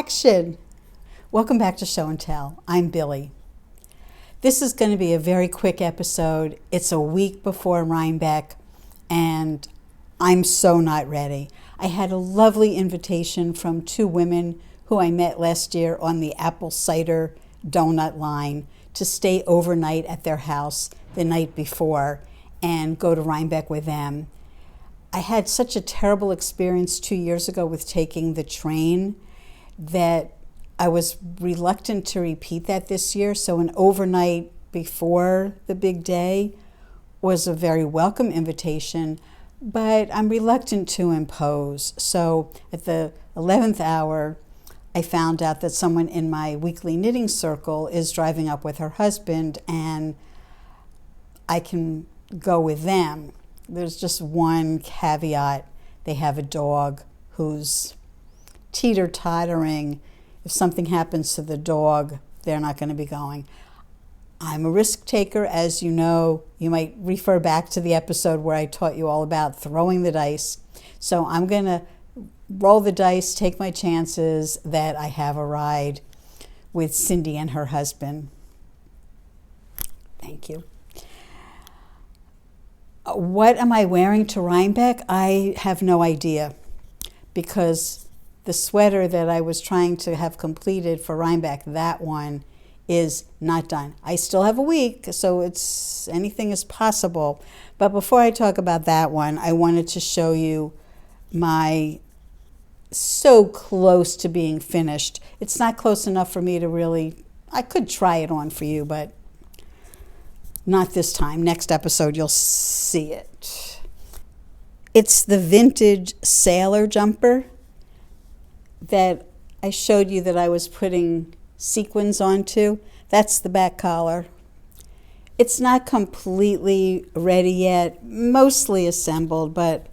Action! Welcome back to Show and Tell. I'm Billie. This is going to be a very quick episode. It's a week before Rhinebeck, and I'm so not ready. I had a lovely invitation from two women who I met last year on the apple cider donut line to stay overnight at their house the night before and go to Rhinebeck with them. I had such a terrible experience 2 years ago with taking the train that I was reluctant to repeat that this year. So an overnight before the big day was a very welcome invitation, but I'm reluctant to impose. So at the 11th hour, I found out that someone in my weekly knitting circle is driving up with her husband, and I can go with them. There's just one caveat. They have a dog who's teeter-tottering. If something happens to the dog, they're not going to be going. I'm a risk taker, as you know. You might refer back to the episode where I taught you all about throwing the dice. So I'm going to roll the dice, take my chances that I have a ride with Cindy and her husband. Thank you. What am I wearing to Rhinebeck? I have no idea, because the sweater that I was trying to have completed for Rhinebeck, that one is not done. I still have a week, so it's anything is possible. But before I talk about that one, I wanted to show you my so close to being finished. It's not close enough for me to really, I could try it on for you, but not this time. Next episode, you'll see it. It's the vintage sailor jumper that I showed you that I was putting sequins onto. That's the back collar. It's not completely ready yet, mostly assembled, but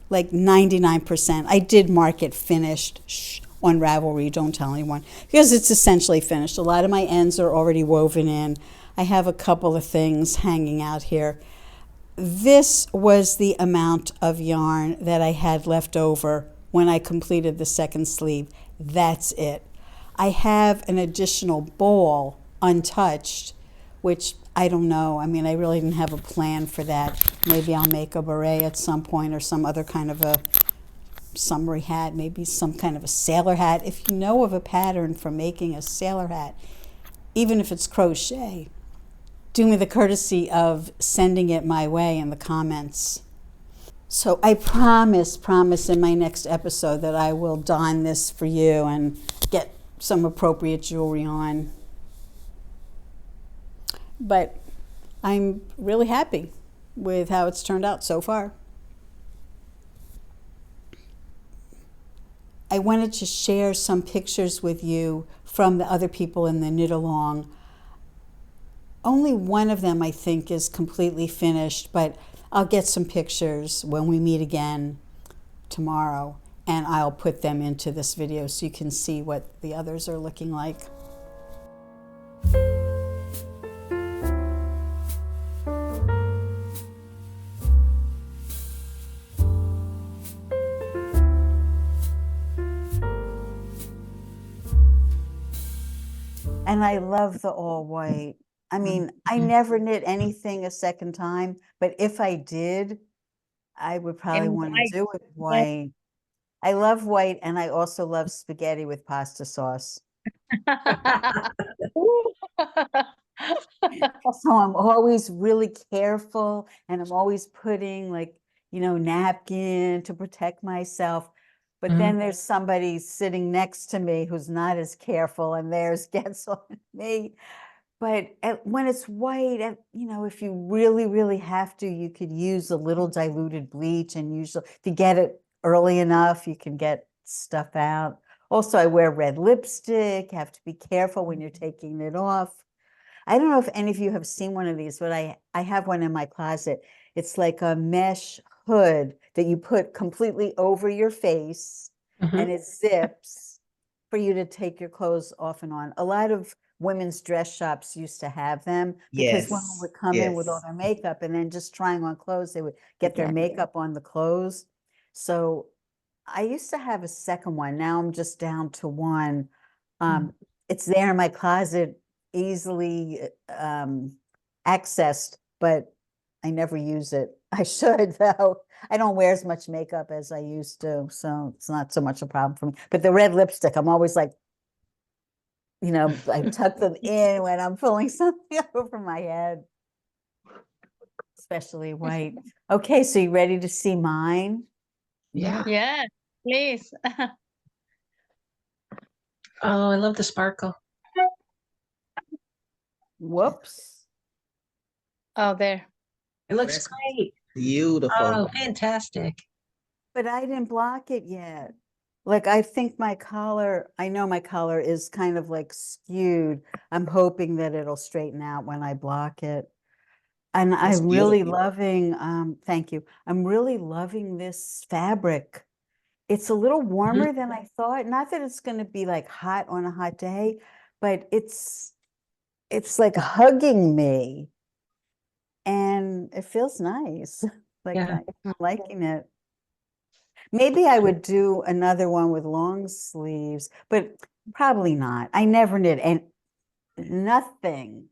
like 99%. I did mark it finished on Ravelry, don't tell anyone, because it's essentially finished. A lot of my ends are already woven in. I have a couple of things hanging out here. This was the amount of yarn that I had left over when I completed the second sleeve. That's it. I have an additional ball untouched, which I don't know. I mean, I really didn't have a plan for that. Maybe I'll make a beret at some point, or some other kind of a summery hat, maybe some kind of a sailor hat. If you know of a pattern for making a sailor hat, even if it's crochet, do me the courtesy of sending it my way in the comments. So I promise in my next episode that I will don this for you and get some appropriate jewelry on. But I'm really happy with how it's turned out so far. I wanted to share some pictures with you from the other people in the knit along. Only one of them, I think, is completely finished, but I'll get some pictures when we meet again tomorrow, and I'll put them into this video so you can see what the others are looking like. And I love the all white. I mean, I never knit anything a second time, but if I did, I would probably want to do it white. I love white, and I also love spaghetti with pasta sauce. So I'm always really careful, and I'm always putting, like, napkin to protect myself. But then there's somebody sitting next to me who's not as careful, and theirs gets on me. But when it's white, if you really, really have to, you could use a little diluted bleach, and usually if you get it early enough, you can get stuff out. Also, I wear red lipstick. You have to be careful when you're taking it off. I don't know if any of you have seen one of these, but I have one in my closet. It's like a mesh hood that you put completely over your face, and it zips for you to take your clothes off and on. A lot of women's dress shops used to have them, because women would come in with all their makeup, and then just trying on clothes, they would get their makeup on the clothes. So I used to have a second one. Now I'm just down to one. Mm. It's there in my closet, easily accessed, but I never use it. I should, though. I don't wear as much makeup as I used to, so it's not so much a problem for me. But the red lipstick, I'm always like, I tuck them in when I'm pulling something over my head, especially white. Okay, so you ready to see mine? Yeah. Yeah, please. Oh, I love the sparkle. Whoops. Oh, there. It looks That's great. beautiful. Oh, fantastic. But I didn't block it yet. Like, I think my collar, I know my collar is kind of like skewed. I'm hoping that it'll straighten out when I block it. And That's I'm really beautiful. loving, thank you. I'm really loving this fabric. It's a little warmer than I thought. Not that it's going to be like hot on a hot day, but it's like hugging me and it feels nice. Like Yeah. I'm liking it. Maybe I would do another one with long sleeves, but probably not. I never knit, and nothing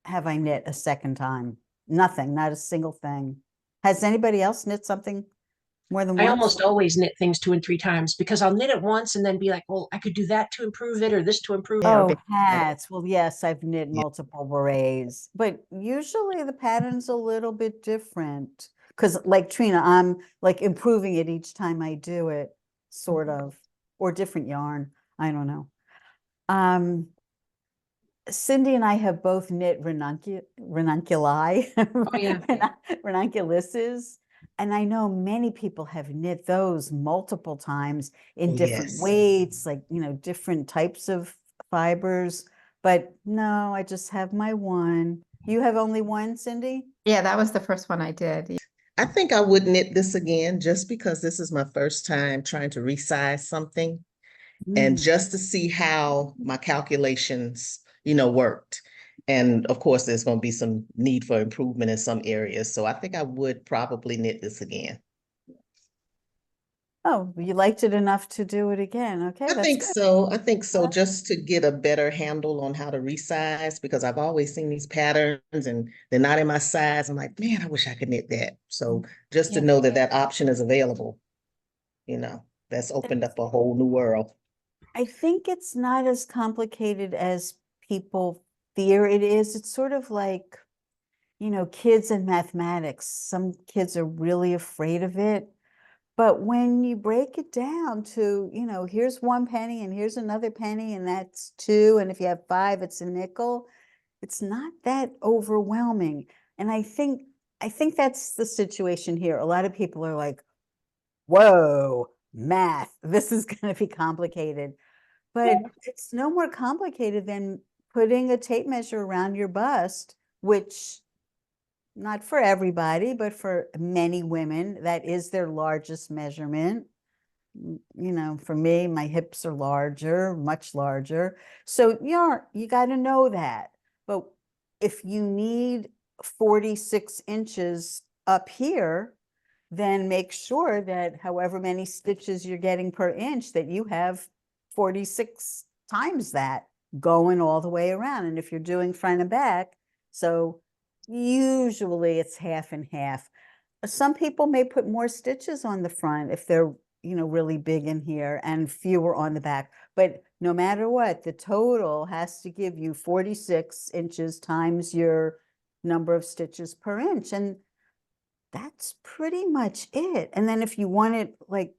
have I knit a second time. Nothing, not a single thing. Has anybody else knit something more than I once? almost always knit things 2 and 3 times because I'll knit it once and then be like, well, I could do that to improve it or this to improve it. Oh, hats. Well, yes, I've knit Yeah. multiple berets, but usually the pattern's a little bit different. Because like Trina, I'm like improving it each time I do it, sort of, or different yarn. I don't know. Um, Cindy and I have both knit ranunculi, yeah. ranunculuses, and I know many people have knit those multiple times in Oh, different yes. weights, like, different types of fibers. But no, I just have my one. You have only one, Cindy? Yeah, that was the first one I did. I think I would knit this again just because this is my first time trying to resize something and Mm. just to see how my calculations, worked. And of course, there's going to be some need for improvement in some areas. So I think I would probably knit this again. Oh, you liked it enough to do it again. Okay, I that's think good. so. I think so, Well, just to get a better handle on how to resize, because I've always seen these patterns and they're not in my size. I'm like, man, I wish I could knit that. So just to Yeah. know that that option is available, that's opened up a whole new world. I think it's not as complicated as people fear it is. It's sort of like, kids and mathematics. Some kids are really afraid of it. But when you break it down to, here's 1 penny and here's another penny and that's two. And if you have five, it's a nickel. It's not that overwhelming. And I think that's the situation here. A lot of people are like, whoa, math, this is going to be complicated. But it's no more complicated than putting a tape measure around your bust, which not for everybody, but for many women, that is their largest measurement. For me, my hips are larger, much larger. So you got to know that. But if you need 46 inches up here, then make sure that however many stitches you're getting per inch, that you have 46 times that going all the way around. And if you're doing front and back, so usually it's half and half. Some people may put more stitches on the front if they're, really big in here and fewer on the back. But no matter what, the total has to give you 46 inches times your number of stitches per inch. And that's pretty much it. And then if you want it like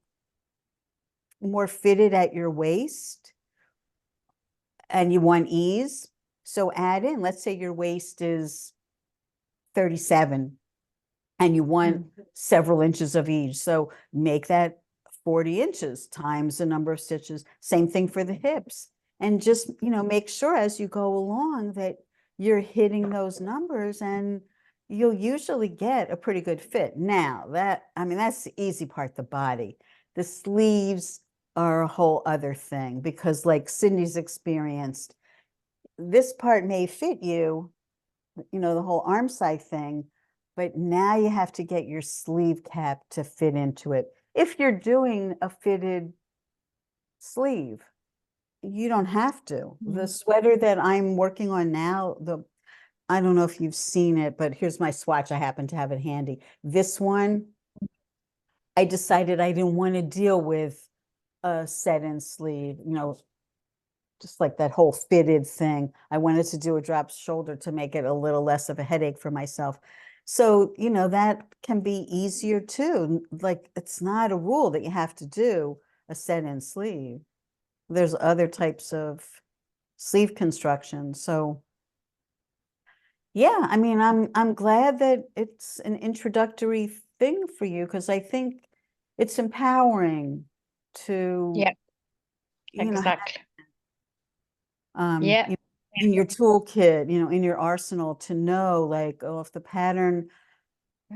more fitted at your waist and you want ease, so add in, let's say your waist is 37 and you want several inches of each. So make that 40 inches times the number of stitches. Same thing for the hips. And just, make sure as you go along that you're hitting those numbers and you'll usually get a pretty good fit. Now that's the easy part, the body. The sleeves are a whole other thing because like Cindy's experienced, this part may fit you, the whole arm side thing, but now you have to get your sleeve cap to fit into it. if you're doing a fitted sleeve, you don't have to. The sweater that I'm working on now, I don't know if you've seen it, but here's my swatch. I happen to have it handy. This one, I decided I didn't want to deal with a set-in sleeve, just like that whole fitted thing. I wanted to do a drop shoulder to make it a little less of a headache for myself. So, that can be easier too. Like, it's not a rule that you have to do a set-in sleeve. There's other types of sleeve construction. So, yeah, I mean, I'm glad that it's an introductory thing for you, because I think it's empowering to, Yeah, have, exactly. you- in your toolkit, in your arsenal, to know, like, oh, if the pattern,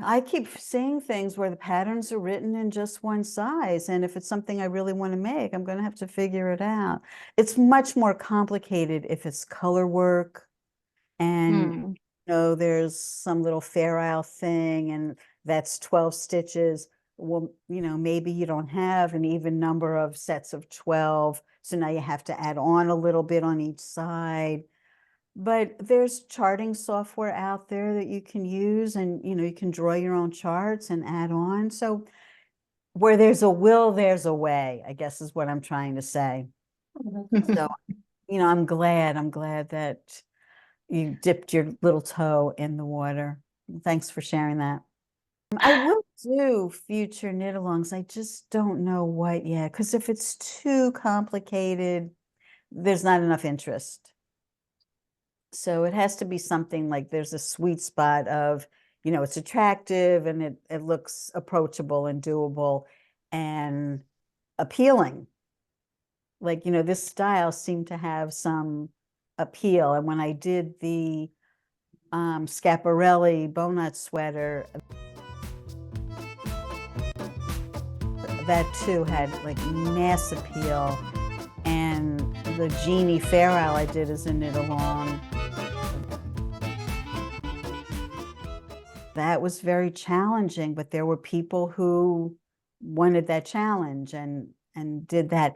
I keep seeing things where the patterns are written in just one size, and if it's something I really want to make, I'm going to have to figure it out. It's much more complicated if it's color work, and there's some little Fair Isle thing, and that's 12 stitches. Well, maybe you don't have an even number of sets of 12, so now you have to add on a little bit on each side. But there's charting software out there that you can use, and you can draw your own charts and add on. So where there's a will, there's a way, I guess is what I'm trying to say. So, I'm glad that you dipped your little toe in the water. Thanks for sharing that. I will do future knit-alongs. I just don't know what yet, because if it's too complicated, there's not enough interest. So it has to be something like there's a sweet spot of, it's attractive and it looks approachable and doable and appealing. Like, this style seemed to have some appeal. And when I did the Schiaparelli bow knot sweater, that too had like mass appeal. And the Jeannie Fair Isle I did as a knit along, that was very challenging, but there were people who wanted that challenge and did that.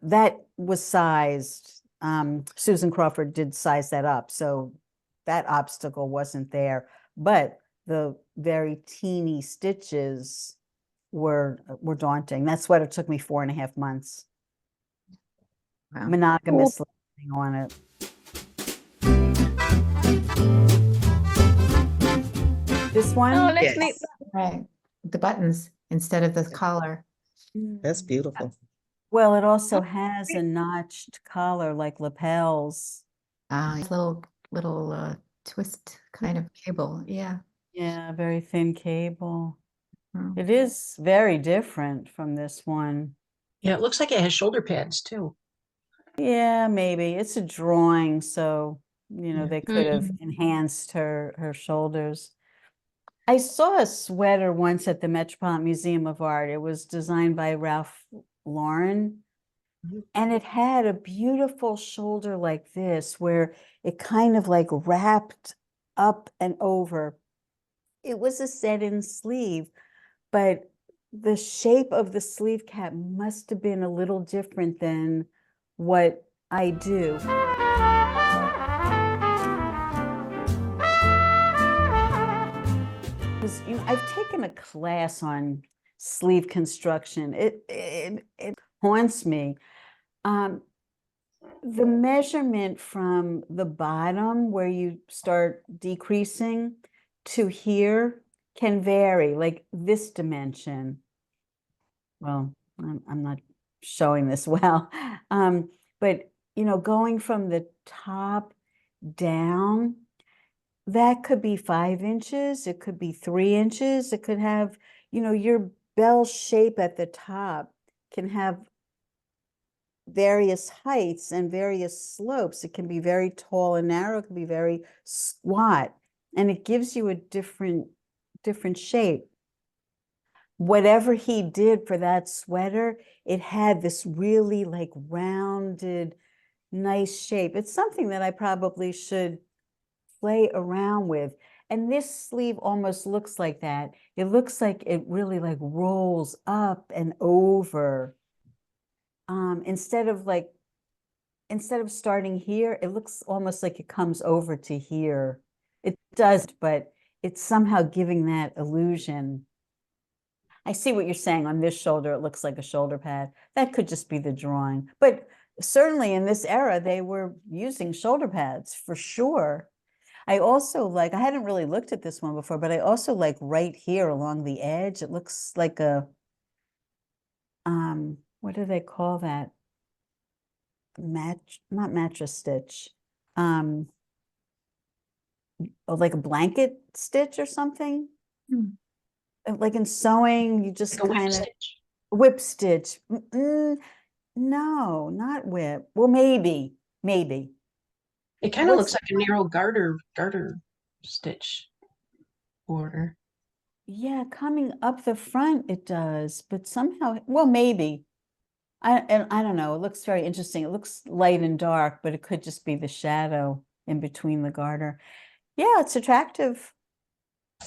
That was sized. Susan Crawford did size that up, so that obstacle wasn't there. But the very teeny stitches were daunting. That sweater took me 4.5 months. Wow. Monogamously on it. This one? Oh, let's Yes. knit. Right. The buttons instead of the collar. That's beautiful. Well, it also has a notched collar like lapels. Little twist kind of cable. Yeah. Yeah, very thin cable. Wow. It is very different from this one. Yeah, it looks like it has shoulder pads too. Yeah, maybe. It's a drawing, so, they could have enhanced her shoulders. I saw a sweater once at the Metropolitan Museum of Art. It was designed by Ralph Lauren, and it had a beautiful shoulder like this, where it kind of like wrapped up and over. It was a set-in sleeve, but the shape of the sleeve cap must have been a little different than what I do. Because, I've taken a class on sleeve construction. It haunts me. The measurement from the bottom where you start decreasing to here can vary, like this dimension. Well, I'm not showing this well, but going from the top down, that could be 5 inches, it could be 3 inches, it could have, your bell shape at the top can have various heights and various slopes. It can be very tall and narrow, it can be very squat, and it gives you a different shape. Whatever he did for that sweater, it had this really like rounded, nice shape. It's something that I probably should play around with. And this sleeve almost looks like that. It looks like it really like rolls up and over. Instead of starting here, it looks almost like it comes over to here. It does, but it's somehow giving that illusion. I see what you're saying. On this shoulder, it looks like a shoulder pad. That could just be the drawing. But certainly in this era, they were using shoulder pads for sure. I also like, I hadn't really looked at this one before, but I also like right here along the edge, it looks like a, what do they call that? Not mattress stitch. Oh, like a blanket stitch or something. Like in sewing, you just Like a whip kind of stitch. whip stitch. No, not whip. Well, maybe. It kind of looks What's like a narrow garter stitch border. Yeah, coming up the front it does, but somehow, well, maybe. I don't know. It looks very interesting. It looks light and dark, but it could just be the shadow in between the garter. Yeah, it's attractive.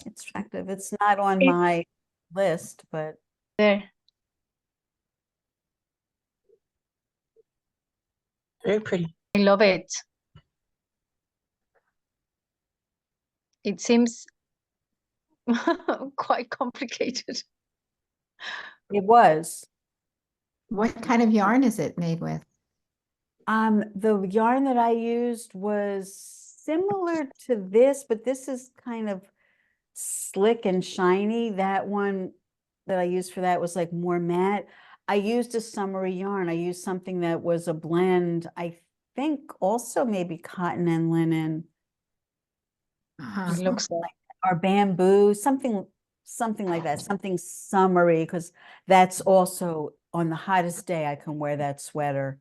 It's attractive. It's not on my list, but There. Very pretty. I love it. It seems quite complicated. it was. What kind of yarn is it made with? The yarn that I used was similar to this, but this is kind of slick and shiny. That one that I used for that was like more matte. I used a summery yarn. I used something that was a blend. I think also maybe cotton and linen. It looks like Or bamboo, something like that, something summery, because that's also on the hottest day I can wear that sweater.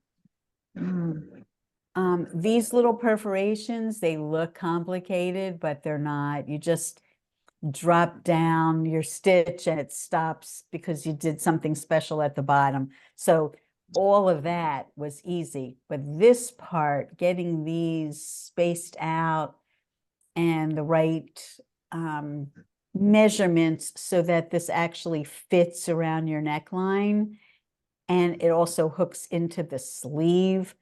These little perforations, they look complicated, but they're not. You just drop down your stitch and it stops because you did something special at the bottom. So all of that was easy, but this part, getting these spaced out and the right measurements so that this actually fits around your neckline and it also hooks into the sleeve.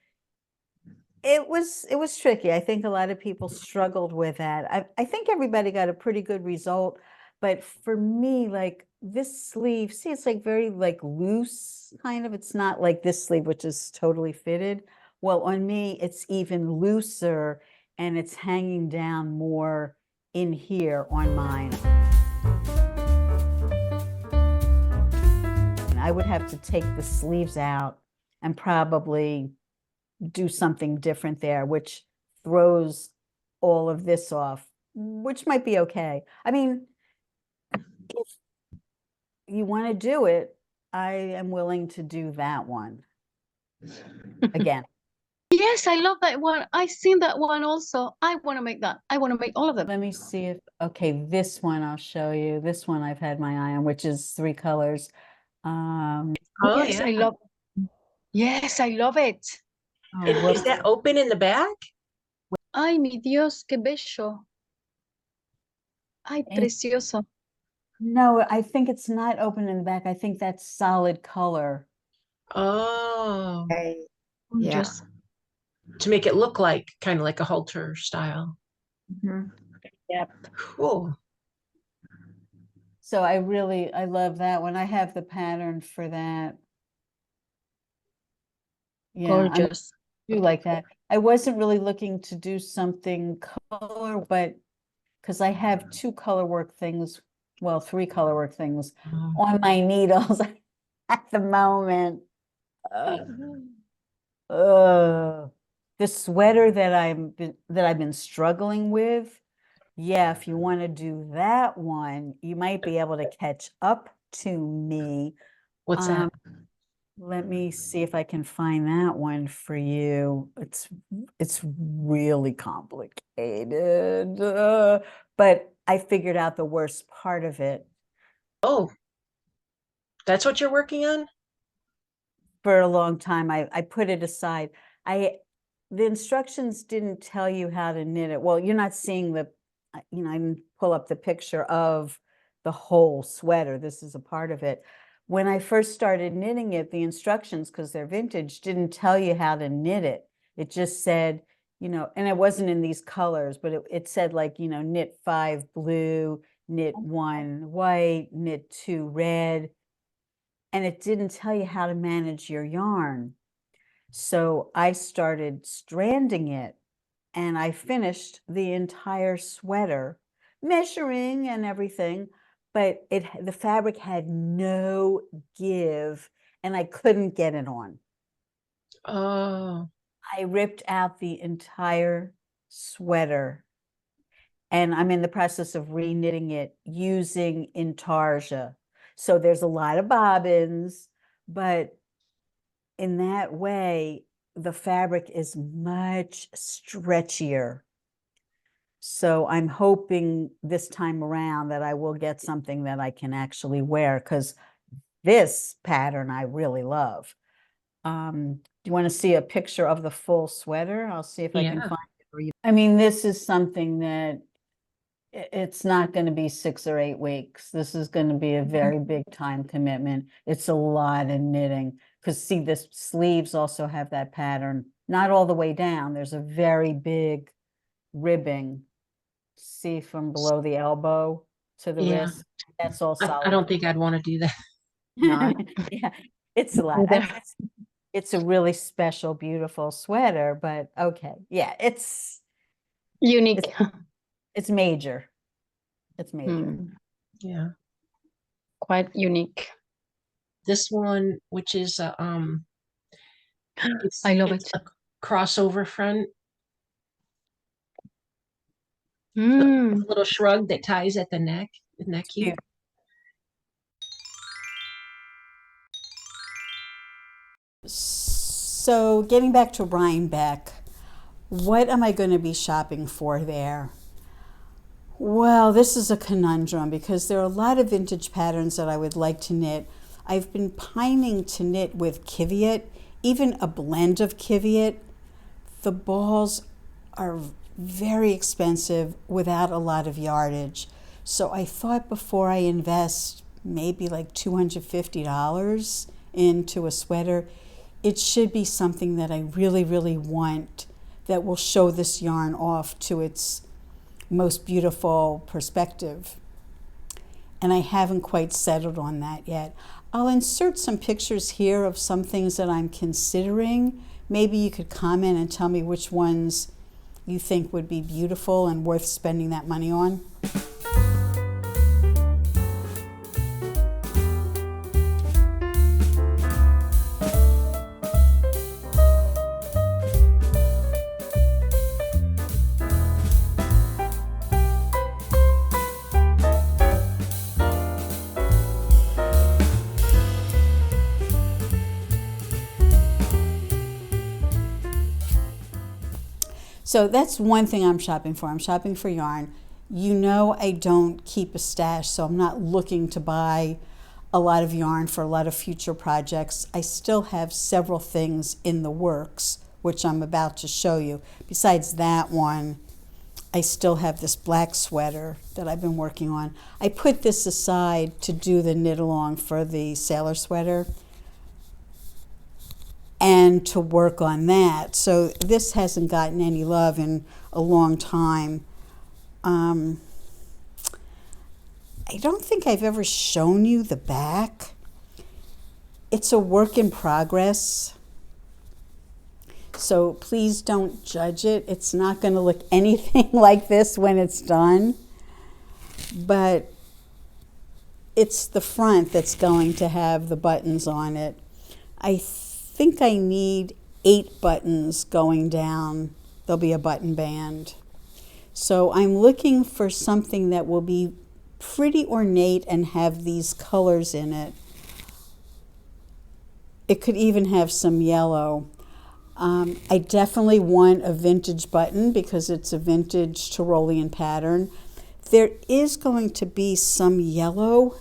It was tricky. I think a lot of people struggled with that. I think everybody got a pretty good result, but for me, like this sleeve, see, it's like very like loose kind of. It's not like this sleeve, which is totally fitted. Well, on me, it's even looser and it's hanging down more in here on mine. And I would have to take the sleeves out and probably do something different there, which throws all of this off, which might be okay. I mean, if you want to do it, I am willing to do that one again. yes, I love that one. I seen that one also. I want to make that. I want to make all of them. Let me see if, okay, this one I'll show you. This one I've had my eye on, which is 3 colors. Oh, Yes, yeah. I love. Yes, I love it. Oh, Is whoops. that open in the back? Ay, mi Dios, qué bello. Ay, Eh. precioso. No, I think it's not open in the back. I think that's solid color. Oh, Okay. Oh, Yeah. yes. to make it look like kind of like a halter style. Mhm. Yep. Cool. So I love that one. I have the pattern for that. Yeah, I Gorgeous. do like that. I wasn't really looking to do something color, but because I have 2 color work things, well, 3 color work things Oh. on my needles at the moment. The sweater that I've been struggling with, yeah, if you want to do that one, you might be able to catch up to me. What's that? Let me see if I can find that one for you. It's really complicated, but I figured out the worst part of it. Oh, that's what you're working on? For a long time. I put it aside. the instructions didn't tell you how to knit it. Well, you're not seeing the, you know, I didn't pull up the picture of the whole sweater. This is a part of it. When I first started knitting it, the instructions, because they're vintage, didn't tell you how to knit it. It just said, you know, and it wasn't in these colors, but it said like, you know, knit 5 blue, knit 1 white, knit 2 red. And it didn't tell you how to manage your yarn. So I started stranding it, and I finished the entire sweater, measuring and everything, but the fabric had no give, and I couldn't get it on. Oh, I ripped out the entire sweater, and I'm in the process of reknitting it using intarsia. So there's a lot of bobbins, but in that way, the fabric is much stretchier. So I'm hoping this time around that I will get something that I can actually wear, because this pattern I really love. Do you want to see a picture of the full sweater? I'll see if I can yeah. find it for you. I mean, this is something that it's not going to be 6 or 8 weeks. This is going to be a very big time commitment. It's a lot of knitting, because see, the sleeves also have that pattern, not all the way down. There's a very big ribbing. See, from below the elbow to the Yeah. wrist. That's all I solid. don't think I'd want to do that. No, yeah, it's a lot. Either. It's a really special, beautiful sweater, but okay, yeah, it's Unique. it's major. It's major. Hmm, Yeah. quite unique. This one, which is it's, I love it's it. a crossover front, Mm. a little shrug that ties at the neck. Isn't that cute? Cute. So getting back to Rhinebeck, what am I going to be shopping for there? Well, this is a conundrum, because there are a lot of vintage patterns that I would like to knit. I've been pining to knit with Kiviot, even a blend of Kiviot. The balls are very expensive without a lot of yardage. So I thought before I invest maybe like $250 into a sweater, it should be something that I really, really want, that will show this yarn off to its most beautiful perspective. And I haven't quite settled on that yet. I'll insert some pictures here of some things that I'm considering. Maybe you could comment and tell me which ones you think would be beautiful and worth spending that money on. So that's one thing I'm shopping for. I'm shopping for yarn. You know, I don't keep a stash, so I'm not looking to buy a lot of yarn for a lot of future projects. I still have several things in the works, which I'm about to show you. Besides that one, I still have this black sweater that I've been working on. I put this aside to do the knit along for the sailor sweater and to work on that. So this hasn't gotten any love in a long time. I don't think I've ever shown you the back. It's a work in progress, so please don't judge it. It's not going to look anything like this when it's done, but it's the front that's going to have the buttons on it. I think I need 8 buttons going down. There'll be a button band. So I'm looking for something that will be pretty ornate and have these colors in it. It could even have some yellow. I definitely want a vintage button because it's a vintage Tyrolean pattern. There is going to be some yellow,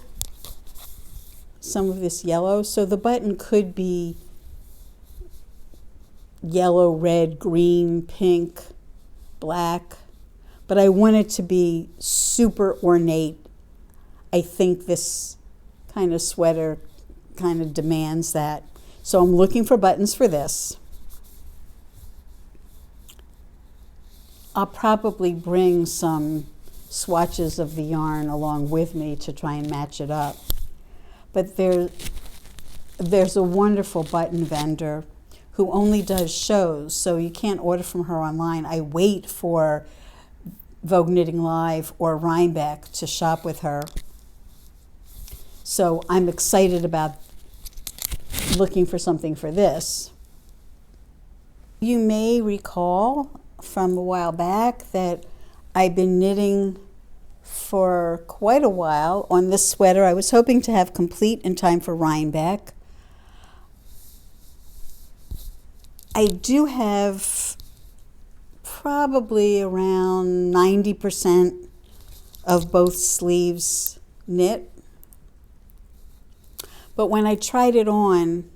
some of this yellow, so the button could be yellow, red, green, pink, black, but I want it to be super ornate. I think this kind of sweater kind of demands that. So I'm looking for buttons for this. I'll probably bring some swatches of the yarn along with me to try and match it up. But there's a wonderful button vendor who only does shows, so you can't order from her online. I wait for Vogue Knitting Live or Rhinebeck to shop with her. So I'm excited about looking for something for this. You may recall from a while back that I've been knitting for quite a while on this sweater. I was hoping to have complete in time for Rhinebeck. I do have probably around 90% of both sleeves knit. But when I tried it on,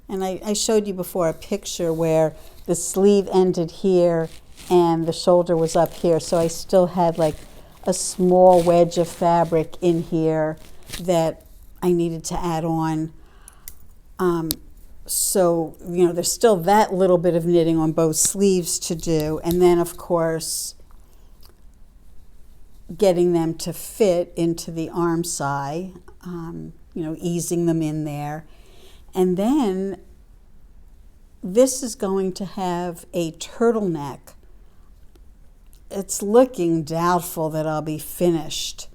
and I showed you before a picture where the sleeve ended here and the shoulder was up here, so I still had like a small wedge of fabric in here that I needed to add on. So, you know, there's still that little bit of knitting on both sleeves to do. And then, of course, getting them to fit into the arm side, you know, easing them in there. And then this is going to have a turtleneck. It's looking doubtful that I'll be finished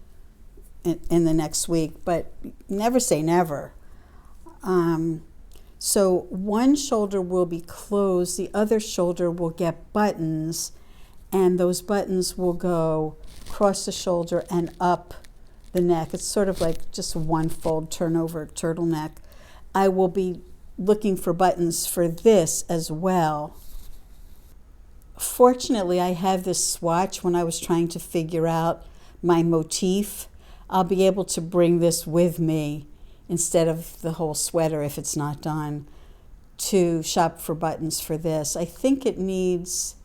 in the next week, but never say never. So one shoulder will be closed, the other shoulder will get buttons, and those buttons will go across the shoulder and up the neck. It's sort of like just one fold turnover turtleneck. I will be looking for buttons for this as well. Fortunately, I have this swatch when I was trying to figure out my motif. I'll be able to bring this with me instead of the whole sweater if it's not done, to shop for buttons for this. I think it needs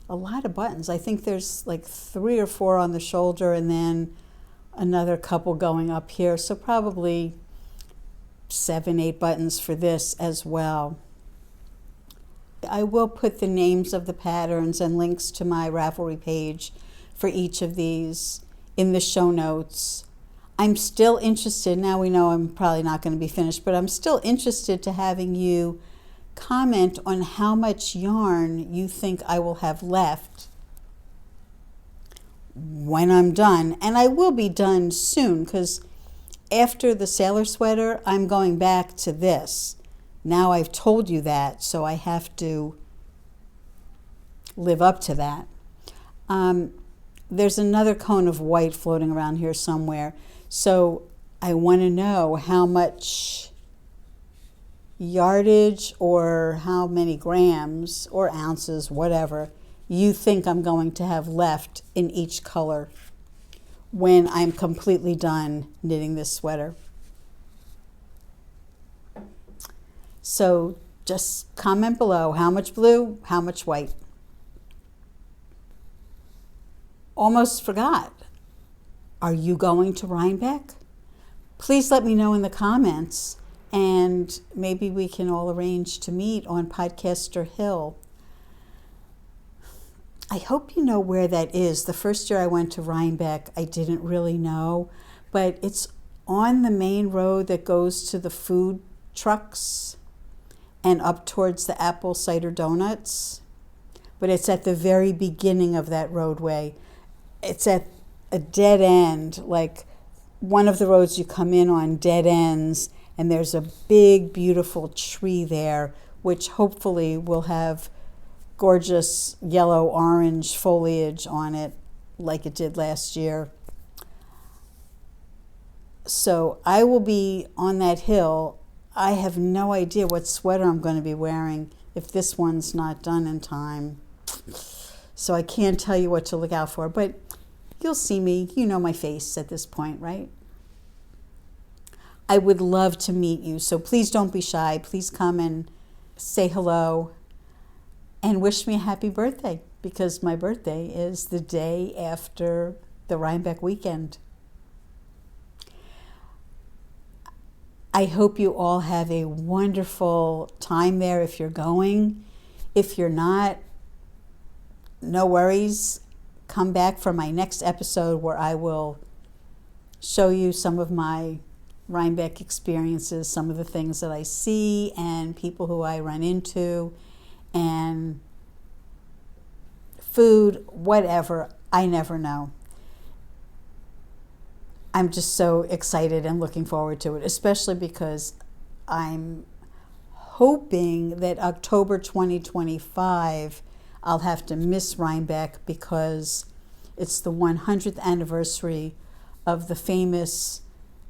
a lot of buttons. I think there's like 3 or 4 on the shoulder and then another couple going up here. So probably 7, 8 buttons for this as well. I will put the names of the patterns and links to my Ravelry page for each of these in the show notes. I'm still interested, now we know I'm probably not going to be finished, but I'm still interested to having you comment on how much yarn you think I will have left when I'm done. And I will be done soon, because after the sailor sweater, I'm going back to this. Now I've told you that, so I have to live up to that. There's another cone of white floating around here somewhere. So I want to know how much yardage or how many grams or ounces, whatever, you think I'm going to have left in each color when I'm completely done knitting this sweater. So just comment below how much blue, how much white. Almost forgot. Are you going to Rhinebeck? Please let me know in the comments, and maybe we can all arrange to meet on Podcaster Hill. I hope you know where that is. The first year I went to Rhinebeck, I didn't really know, but it's on the main road that goes to the food trucks and up towards the apple cider donuts. But it's at the very beginning of that roadway. It's at a dead end, like one of the roads you come in on dead ends, and there's a big, beautiful tree there, which hopefully will have gorgeous yellow-orange foliage on it, like it did last year. So I will be on that hill. I have no idea what sweater I'm going to be wearing if this one's not done in time. So I can't tell you what to look out for, but you'll see me. You know my face at this point, right? I would love to meet you, so please don't be shy. Please come and say hello. and wish me a happy birthday, because my birthday is the day after the Rhinebeck weekend. I hope you all have a wonderful time there if you're going. If you're not, no worries. Come back for my next episode where I will show you some of my Rhinebeck experiences, some of the things that I see and people who I run into, and food, whatever, I never know. I'm just so excited and looking forward to it, especially because I'm hoping that October 2025 I'll have to miss Rhinebeck because it's the 100th anniversary of the famous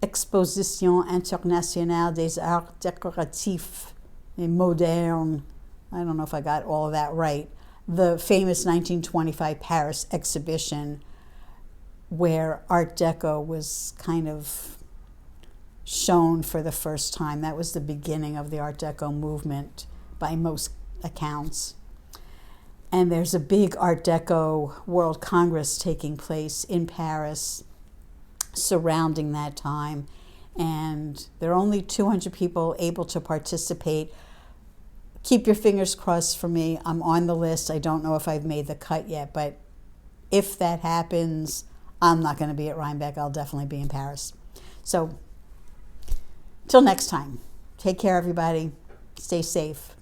Exposition Internationale des Arts Décoratifs et Modernes. I don't know if I got all of that right. The famous 1925 Paris exhibition where Art Deco was kind of shown for the first time. That was the beginning of the Art Deco movement by most accounts. And there's a big Art Deco World Congress taking place in Paris surrounding that time. And there are only 200 people able to participate. Keep your fingers crossed for me. I'm on the list. I don't know if I've made the cut yet, but if that happens, I'm not going to be at Rhinebeck. I'll definitely be in Paris. So, till next time, take care, everybody. Stay safe.